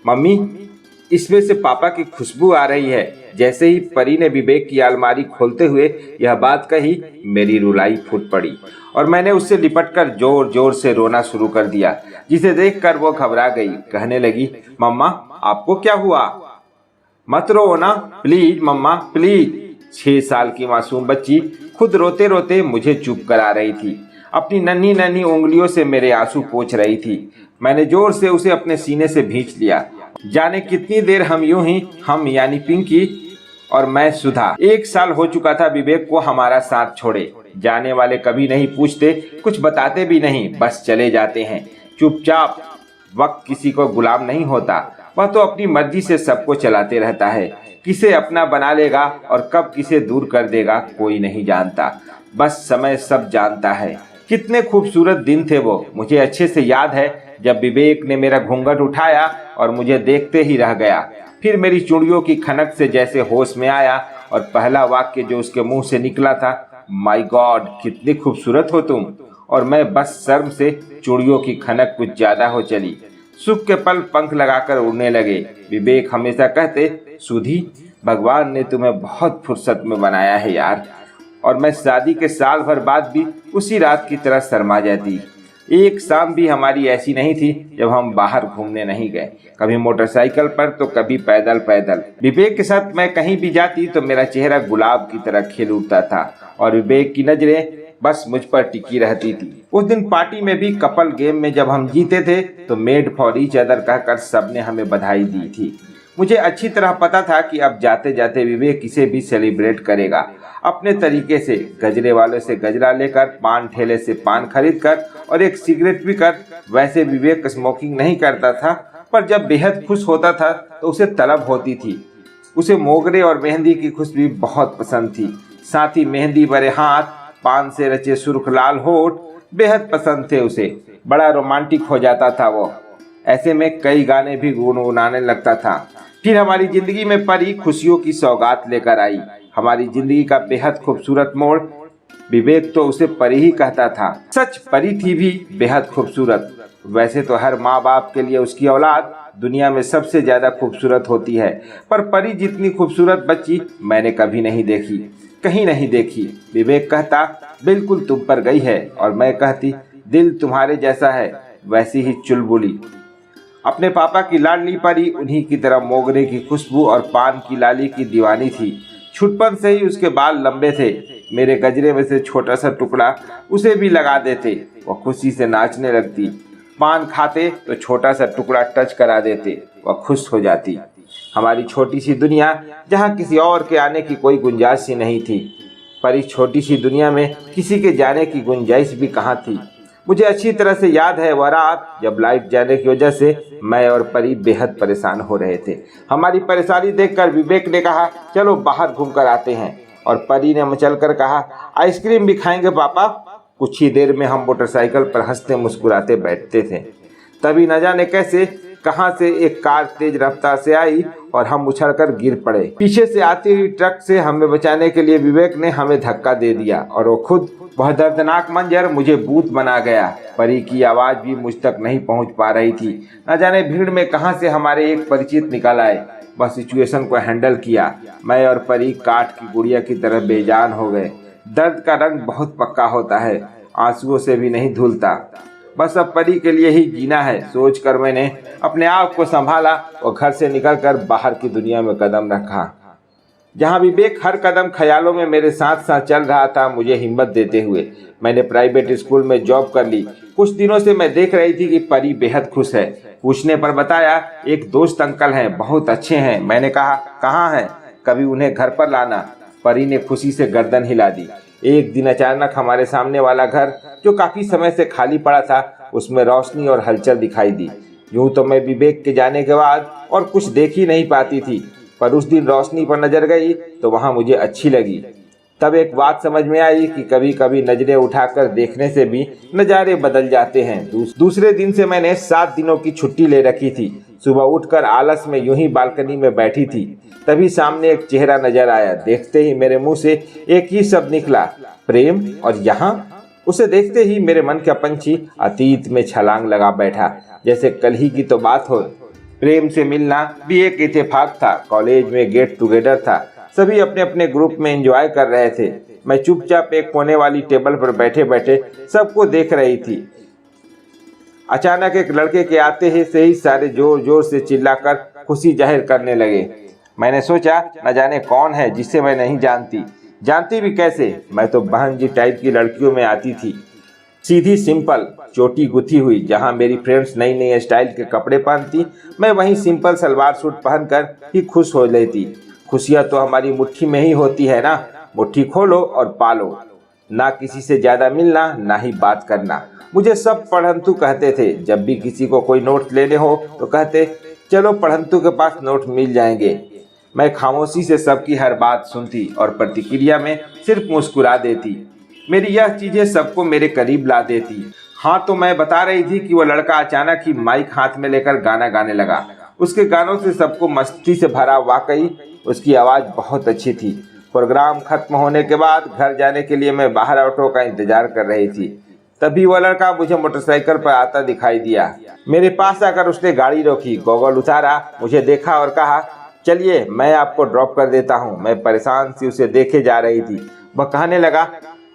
Mummy, इसमें से पापा की खुशबू आ रही है। जैसे ही परी ने विवेक की अलमारी खोलते हुए यह बात कही, मेरी रुलाई फूट पड़ी और मैंने उससे लिपटकर जोर जोर से रोना शुरू कर दिया, जिसे देखकर वो घबरा गई। कहने लगी, मम्मा आपको क्या हुआ? मत रो ना प्लीज मम्मा प्लीज। 6 साल की मासूम बच्ची खुद रोते रोते मुझे चुप करा रही थी। अपनी नन्ही नन्ही उंगलियों से मेरे आंसू पोंछ रही थी। मैंने जोर से उसे अपने सीने से भींच लिया। जाने कितनी देर हम यूं ही, हम यानी पिंकी और मैं सुधा, 1 साल हो चुका था विवेक को हमारा साथ छोड़े। जाने वाले कभी नहीं पूछते, कुछ बताते भी नहीं, बस चले जाते हैं चुपचाप। वक्त किसी को गुलाम नहीं होता, वह तो अपनी मर्जी से सबको चलाते रहता है। किसे अपना बना लेगा और कब किसे दूर कर देगा कोई नहीं जानता, बस समय सब जानता है। कितने खूबसूरत दिन थे वो। मुझे अच्छे से याद है जब विवेक ने मेरा घूंघट उठाया और मुझे देखते ही रह गया। फिर मेरी चूड़ियों की खनक से जैसे होश में आया और पहला वाक्य जो उसके मुंह से निकला था, माय गॉड कितनी खूबसूरत हो तुम। और मैं बस शर्म से चूड़ियों की खनक कुछ ज्यादा हो चली। सुख के पल पंख लगाकर उड़ने लगे। विवेक हमेशा कहते, सुधी भगवान ने तुम्हें बहुत फुर्सत में बनाया है यार। और मैं शादी के साल भर बाद भी उसी रात की तरह शर्मा जाती। एक शाम भी हमारी ऐसी नहीं थी जब हम बाहर घूमने नहीं गए, कभी मोटरसाइकिल पर तो कभी पैदल पैदल। विवेक के साथ मैं कहीं भी जाती तो मेरा चेहरा गुलाब की तरह खिल उठता था और विवेक की नजरें बस मुझ पर टिकी रहती थी। उस दिन पार्टी में भी कपल गेम में जब हम जीते थे तो मेड फॉर ईच अदर कहकर सबने हमें बधाई दी थी। मुझे अच्छी तरह पता था कि अब जाते जाते विवेक इसे भी सेलिब्रेट करेगा अपने तरीके से। गजरे वाले से गजरा लेकर, पान ठेले से पान खरीद कर और एक सिगरेट पीकर। वैसे विवेक स्मोकिंग नहीं करता था, पर जब बेहद खुश होता था तो उसे तलब होती थी। उसे मोगरे और मेहंदी की खुशबू बहुत पसंद थी। साथ ही मेहंदी भरे हाथ, पान से रचे सुर्ख लाल होठ बेहद पसंद थे उसे। बड़ा रोमांटिक हो जाता था वो। ऐसे में कई गाने भी गुनगुनाने लगता था। फिर हमारी जिंदगी में परी खुशियों की सौगात लेकर आई। हमारी जिंदगी का बेहद खूबसूरत मोड़। विवेक तो उसे परी ही कहता था। सच परी थी भी बेहद खूबसूरत। वैसे तो हर माँ बाप के लिए उसकी औलाद दुनिया में सबसे ज्यादा खूबसूरत होती है, पर परी जितनी खूबसूरत बच्ची मैंने कभी नहीं देखी, कहीं नहीं देखी। विवेक कहता, बिल्कुल तुम पर गई है, और मैं कहती, दिल तुम्हारे जैसा है, वैसी ही चुलबुली। अपने पापा की लाडली परी उन्हीं की तरह मोगरे की खुशबू और पान की लाली की दीवानी थी। छुटपन से ही उसके बाल लंबे थे। मेरे गजरे में से छोटा सा टुकड़ा उसे भी लगा देते, वह खुशी से नाचने लगती। पान खाते तो छोटा सा टुकड़ा टच करा देते, वह खुश हो जाती। हमारी छोटी सी दुनिया जहाँ किसी और के आने की कोई गुंजाइश ही नहीं थी, पर इस छोटी सी दुनिया में किसी के जाने की गुंजाइश भी कहाँ थी। मुझे अच्छी तरह से याद है वह रात जब लाइट जाने की वजह से मैं और परी बेहद परेशान हो रहे थे। हमारी परेशानी देखकर विवेक ने कहा, चलो बाहर घूम कर आते हैं, और परी ने मचल कर कहा, आइसक्रीम भी खाएंगे पापा। कुछ ही देर में हम मोटरसाइकिल पर हंसते मुस्कुराते बैठते थे। तभी न जाने कैसे कहां से एक कार तेज रफ्तार से आई और हम उछलकर गिर पड़े। पीछे से आती हुई ट्रक से हमें बचाने के लिए विवेक ने हमें धक्का दे दिया और वो खुद। वह दर्दनाक मंजर मुझे भूत बना गया। परी की आवाज भी मुझ तक नहीं पहुंच पा रही थी। न जाने भीड़ में कहां से हमारे एक परिचित निकल आए। वह सिचुएशन को हैंडल किया। मैं और परी काठ की गुड़िया की तरह बेजान हो गए। दर्द का रंग बहुत पक्का होता है, आंसुओं से भी नहीं धुलता। बस अब परी के लिए ही जीना है, सोचकर मैंने अपने आप को संभाला और घर से निकलकर बाहर की दुनिया में कदम रखा, जहां विवेक हर कदम ख्यालों में मेरे साथ साथ चल रहा था, मुझे हिम्मत देते हुए। मैंने प्राइवेट स्कूल में जॉब कर ली। कुछ दिनों से मैं देख रही थी कि परी बेहद खुश है। पूछने पर बताया, एक दोस्त अंकल हैं, बहुत अच्छे हैं। मैंने कहा, कहाँ हैं? कभी उन्हें घर पर लाना। परी ने खुशी से गर्दन हिला दी। एक दिन अचानक हमारे सामने वाला घर, जो काफी समय से खाली पड़ा था, उसमें रोशनी और हलचल दिखाई दी। यूं तो मैं विवेक के जाने के बाद और कुछ देख ही नहीं पाती थी, पर उस दिन रोशनी पर नजर गई तो वहां मुझे अच्छी लगी। तब एक बात समझ में आई कि कभी कभी नजरें उठाकर देखने से भी नज़ारे बदल जाते हैं। दूसरे दिन से मैंने 7 दिनों की छुट्टी ले रखी थी। सुबह उठकर आलस में यूं ही बालकनी में बैठी थी, तभी सामने एक चेहरा नजर आया। देखते ही मेरे मुंह से एक ही शब्द निकला, प्रेम। और यहाँ उसे देखते ही मेरे मन का पंछी अतीत में छलांग लगा बैठा, जैसे कल ही की तो बात हो। प्रेम से मिलना भी एक इत्तेफाक था। कॉलेज में गेट टुगेदर था, सभी अपने अपने ग्रुप में एंजॉय कर रहे थे। मैं चुपचाप एक कोने वाली टेबल पर बैठे बैठे सबको देख रही थी। अचानक एक लड़के के आते ही से ही सारे जोर जोर से चिल्लाकर खुशी जाहिर करने लगे। मैंने सोचा न जाने कौन है जिसे मैं नहीं जानती भी कैसे। मैं तो बहन जी टाइप की लड़कियों में आती थी, सीधी सिंपल चोटी गुथी हुई। जहां मेरी फ्रेंड्स नई नई स्टाइल के कपड़े पहनती, मैं वहीं सिंपल सलवार सूट पहनकर ही खुश हो लेती। खुशियां तो हमारी मुट्ठी में ही होती है ना, मुट्ठी खोलो और पालो। ना किसी से ज्यादा मिलना, ना ही बात करना। मुझे सब पढ़ंतु कहते थे। जब भी किसी को कोई नोट लेने हो तो कहते चलो पढ़ंतु के पास नोट मिल जाएंगे। मैं खामोशी से सबकी हर बात सुनती और प्रतिक्रिया में सिर्फ मुस्कुरा देती। मेरी यह चीजें सबको मेरे करीब ला देती। हाँ, तो मैं बता रही थी कि वह लड़का अचानक ही माइक हाथ में लेकर गाना गाने लगा। उसके गानों से सबको मस्ती से भरा। वाकई उसकी आवाज़ बहुत अच्छी थी। प्रोग्राम खत्म होने के बाद घर जाने के लिए मैं बाहर ऑटो का इंतजार कर रही थी। तभी वह लड़का मुझे मोटरसाइकिल पर आता दिखाई दिया। मेरे पास आकर उसने गाड़ी रोकी, गॉगल उतारा, मुझे देखा और कहा चलिए मैं आपको ड्रॉप कर देता हूँ। मैं परेशान सी उसे देखे जा रही थी। वह कहने लगा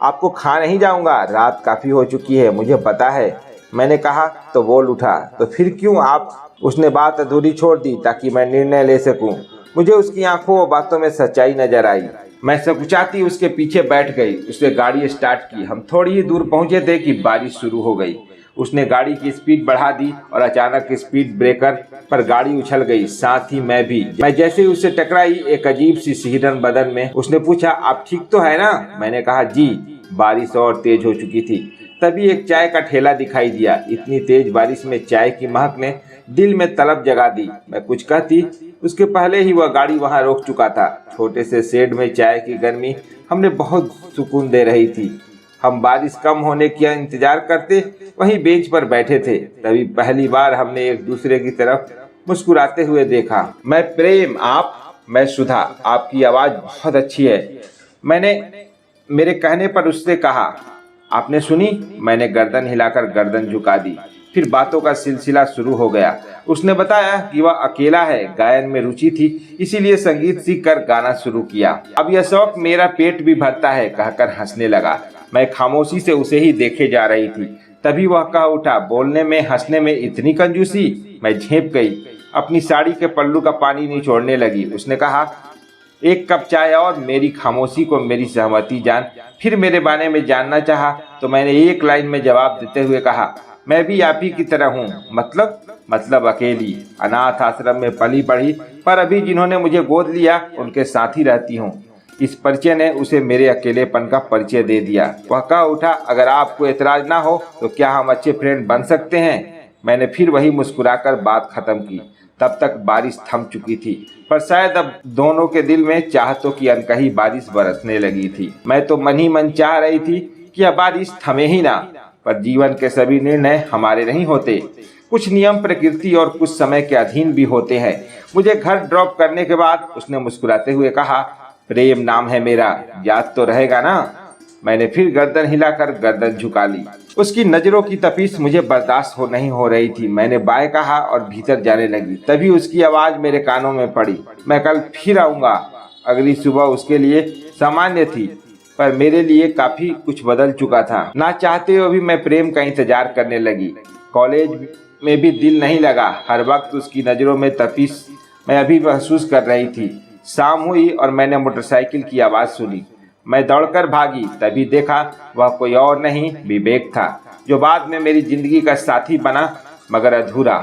आपको खा नहीं जाऊंगा, रात काफ़ी हो चुकी है, मुझे पता है। मैंने कहा तो बोल उठा, तो फिर क्यों आप? उसने बात अधूरी छोड़ दी ताकि मैं निर्णय ले सकूं। मुझे उसकी आंखों और बातों में सच्चाई नजर आई। मैं सकुचाती उसके पीछे बैठ गई। उसने गाड़ी स्टार्ट की। हम थोड़ी ही दूर पहुंचे थे कि बारिश शुरू हो गई। उसने गाड़ी की स्पीड बढ़ा दी और अचानक स्पीड ब्रेकर पर गाड़ी उछल गई, साथ ही मैं भी। मैं जैसे ही उससे टकराई, एक अजीब सी सिहरन बदन में। उसने पूछा आप ठीक तो है ना? मैंने कहा जी। बारिश और तेज हो चुकी थी। तभी एक चाय का ठेला दिखाई दिया। इतनी तेज बारिश में चाय की महक ने दिल में तलब जगा दी। मैं कुछ कहती उसके पहले ही वह गाड़ी वहां रोक चुका था। छोटे से शेड में चाय की गर्मी हमने बहुत सुकून दे रही थी। हम बारिश कम होने का इंतजार करते वहीं बेंच पर बैठे थे। तभी पहली बार हमने एक दूसरे की तरफ मुस्कुराते हुए देखा। मैं प्रेम, आप? मैं सुधा, आपकी आवाज़ बहुत अच्छी है, मैंने मेरे कहने पर उससे कहा। आपने सुनी? मैंने गर्दन हिलाकर गर्दन झुका दी। फिर बातों का सिलसिला शुरू हो गया। उसने बताया कि वह अकेला है, गायन में रुचि थी, इसीलिए संगीत सीखकर गाना शुरू किया। अब यह शौक मेरा पेट भी भरता है, कहकर हंसने लगा। मैं खामोशी से उसे ही देखे जा रही थी। तभी वह कह उठा, बोलने में हंसने में इतनी कंजूसी। मैं झेप गई, अपनी साड़ी के पल्लू का पानी निचोड़ने लगी। उसने कहा एक कप चाय और? मेरी खामोशी को मेरी सहमति जान फिर मेरे बारे में जानना चाहा तो मैंने एक लाइन में जवाब देते हुए कहा मैं भी आप ही की तरह हूँ। मतलब अकेली, अनाथ आश्रम में पली बढ़ी, पर अभी जिन्होंने मुझे गोद लिया उनके साथ ही रहती हूँ। इस परिचय ने उसे मेरे अकेलेपन का परिचय दे दिया। वह कह उठा, अगर आपको एतराज ना हो तो क्या हम अच्छे फ्रेंड बन सकते हैं? मैंने फिर वही मुस्कुराकर बात खत्म की। तब तक बारिश थम चुकी थी, पर शायद अब दोनों के दिल में चाहतों की अनकही बारिश बरसने लगी थी। मैं तो मन ही मन चाह रही थी कि यह बारिश थमे ही ना, पर जीवन के सभी निर्णय हमारे नहीं होते। कुछ नियम प्रकृति और कुछ समय के अधीन भी होते हैं। मुझे घर ड्रॉप करने के बाद उसने मुस्कुराते हुए कहा, प्रेम नाम है मेरा, याद तो रहेगा ना? मैंने फिर गर्दन हिलाकर गर्दन झुका ली। उसकी नजरों की तपिश मुझे बर्दाश्त नहीं हो रही थी। मैंने बाय कहा और भीतर जाने लगी। तभी उसकी आवाज मेरे कानों में पड़ी, मैं कल फिर आऊंगा। अगली सुबह उसके लिए सामान्य थी, पर मेरे लिए काफी कुछ बदल चुका था। ना चाहते हुए भी मैं प्रेम का इंतजार करने लगी। कॉलेज में भी दिल नहीं लगा। हर वक्त उसकी नजरों में तपिश मैं अभी महसूस कर रही थी। शाम हुई और मैंने मोटरसाइकिल की आवाज़ सुनी। मैं दौड़कर भागी। तभी देखा वह कोई और नहीं, विवेक था, जो बाद में मेरी जिंदगी का साथी बना, मगर अधूरा।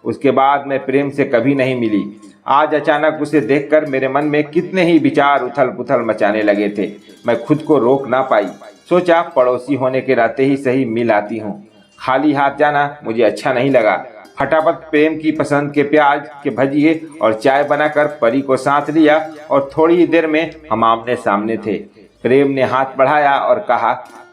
उसके बाद मैं प्रेम से कभी नहीं मिली। आज अचानक उसे देखकर मेरे मन में कितने ही विचार उथल पुथल मचाने लगे थे। मैं खुद को रोक ना पाई। सोचा पड़ोसी होने के नाते ही सही मिल आती हूँ। खाली हाथ जाना मुझे अच्छा नहीं लगा। फटाफट प्रेम की पसंद के प्याज के भजिए और चाय बनाकर परी को साथ लिया और थोड़ी ही देर में हम आमने सामने थे। प्रेम ने हाथ बढ़ाया और कहा,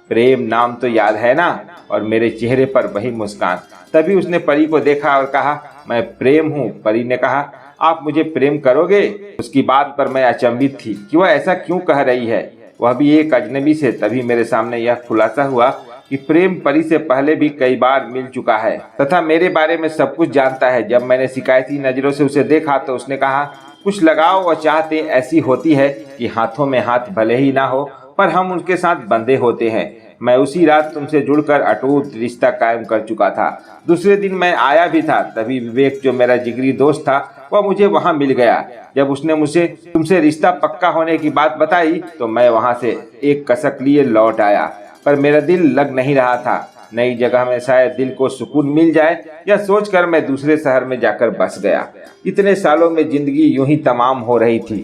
प्रेम नाम तो याद है ना? और मेरे चेहरे पर वही मुस्कान। तभी उसने परी को देखा और कहा, मैं प्रेम हूँ। परी ने कहा, आप मुझे प्रेम करोगे? उसकी बात पर मैं अचंभित थी कि वह ऐसा क्यों कह रही है, वह भी एक अजनबी से। तभी मेरे सामने यह खुलासा हुआ कि प्रेम परी से पहले भी कई बार मिल चुका है तथा मेरे बारे में सब कुछ जानता है। जब मैंने शिकायती नजरों से उसे देखा तो उसने कहा, कुछ लगाव और चाहते ऐसी होती है कि हाथों में हाथ भले ही ना हो पर हम उनके साथ बंधे होते हैं। मैं उसी रात तुमसे जुड़कर अटूट रिश्ता कायम कर चुका था। दूसरे दिन मैं आया भी था, तभी विवेक जो मेरा जिगरी दोस्त था वह मुझे वहां मिल गया। जब उसने मुझे तुमसे रिश्ता पक्का होने की बात बताई तो मैं वहां से एक कसक लिए लौट आया, पर मेरा दिल लग नहीं रहा था। नई जगह में शायद दिल को सुकून मिल जाए, यह सोचकर मैं दूसरे शहर में जाकर बस गया। इतने सालों में जिंदगी यूं ही तमाम हो रही थी।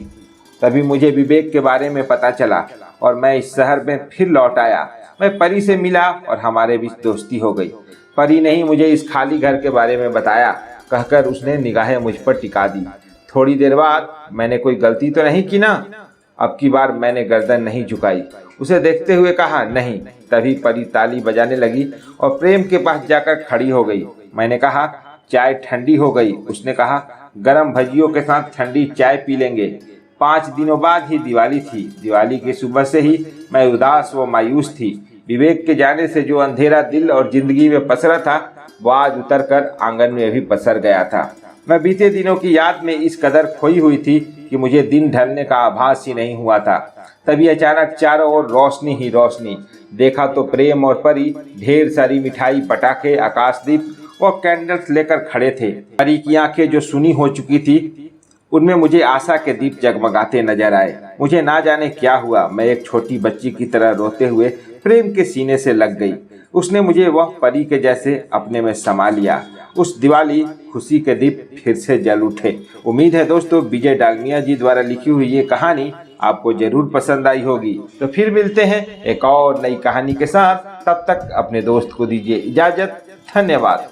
तभी मुझे विवेक के बारे में पता चला और मैं इस शहर में फिर लौट आया। मैं परी से मिला और हमारे बीच दोस्ती हो गई। परी ने ही मुझे इस खाली घर के बारे में बताया, कहकर उसने निगाहें मुझ पर टिका दी। थोड़ी देर बाद, मैंने कोई गलती तो नहीं की ना? अब की बार मैंने गर्दन नहीं झुकाई। उसे देखते हुए कहा, नहीं। तभी परी ताली बजाने लगी और प्रेम के पास जाकर खड़ी हो गई। मैंने कहा, चाय ठंडी हो गई। उसने कहा, गरम भजियों के साथ ठंडी चाय पी लेंगे। 5 दिनों बाद ही दिवाली थी। दिवाली की सुबह से ही मैं उदास व मायूस थी। विवेक के जाने से जो अंधेरा दिल और जिंदगी में पसरा था वो आज उतरकर आंगन में भी पसर गया था। मैं बीते दिनों की याद में इस कदर खोई हुई थी कि मुझे दिन ढलने का आभास ही नहीं हुआ था। तभी अचानक चारों ओर रोशनी ही रोशनी। देखा तो प्रेम और परी ढेर सारी मिठाई, पटाखे, आकाशदीप और कैंडल्स लेकर खड़े थे। परी की आंखें जो सुनी हो चुकी थी उनमें मुझे आशा के दीप जगमगाते नजर आए। मुझे ना जाने क्या हुआ, मैं एक छोटी बच्ची की तरह रोते हुए प्रेम के सीने से लग गई। उसने मुझे वह परी के जैसे अपने में समा लिया। उस दिवाली खुशी के दीप फिर से जल उठे। उम्मीद है दोस्तों विजय डालमिया जी द्वारा लिखी हुई ये कहानी आपको जरूर पसंद आई होगी। तो फिर मिलते हैं एक और नई कहानी के साथ। तब तक अपने दोस्त को दीजिए इजाजत। धन्यवाद।